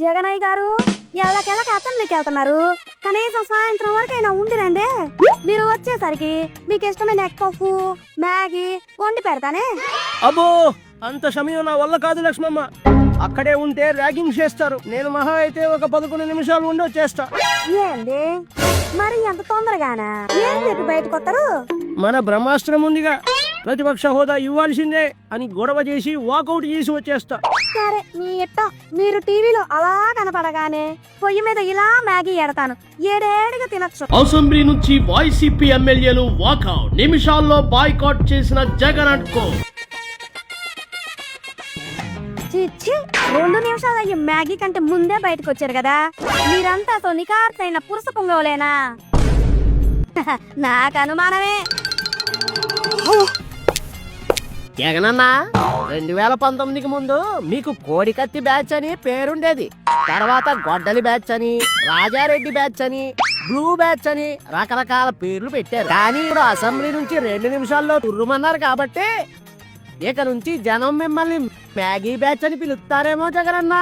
జగనయ్య గారు ఎలాకెళ్ళకి అతనికి వెళ్తున్నారు. కనీసం సాయంత్రం వరకైనా ఉండిరండి. మీరు వచ్చేసరికి మీకు ఇష్టమైన ఎగ్ పఫ్ మ్యాగీ వండి పెడతానే. అబ్బో అంత సమయం నా వల్ల కాదు లక్ష్మమ్మ. అక్కడే ఉంటే ర్యాగింగ్ చేస్తారు. నేను మహా అయితే ఒక 11 నిమిషాలు ఉండి వచ్చేస్తా. ఏంది మరి ఎంత తొందరగానా? ఏం చెప్పి బయటకు వస్తారు? మన బ్రహ్మాస్త్రం ఉందిగా, ప్రతిపక్ష హోదా ఇవ్వాల్సిందే అని గొడవ చేసి వాకౌట్ చేసి వచ్చేస్తా. సరే మీ ఇట్టం. మీరు టీవీలో అలా కనపడగానే పొయ్యి మీద ఇలా మ్యాగీ ఎడతాను. ఏడేడిగా తినచ్చు. అసెంబ్లీ నుంచి వైసీపీ ఎమ్మెల్యేలు వాకౌట్. నిమిషాల్లో బాయ్కాట్ చేసిన జగన్ అండ్ కో. చిచ్చి 2 నిమిషాలు అయ్యి మ్యాగీ కంటే ముందే బయటకు వచ్చారు కదా. మీరంతా సో నికార్సైన పురుష పొంగోలేనా? నాకు అనుమానమే. జగనన్న 2019కి ముందు మీకు కోడికత్తి బ్యాచ్ అని పేరుండేది. తర్వాత గొడ్డలి బ్యాచ్ అని, రాజారెడ్డి బ్యాచ్ అని, బ్లూ బ్యాచ్ అని రకరకాల పేర్లు పెట్టారు. కానీ ఇప్పుడు అసెంబ్లీ నుంచి 2 నిమిషాల్లో తుర్రుమన్నారు కాబట్టి ఇక నుంచి జనం మిమ్మల్ని మ్యాగీ బ్యాచ్ అని పిలుస్తారేమో జగనన్న.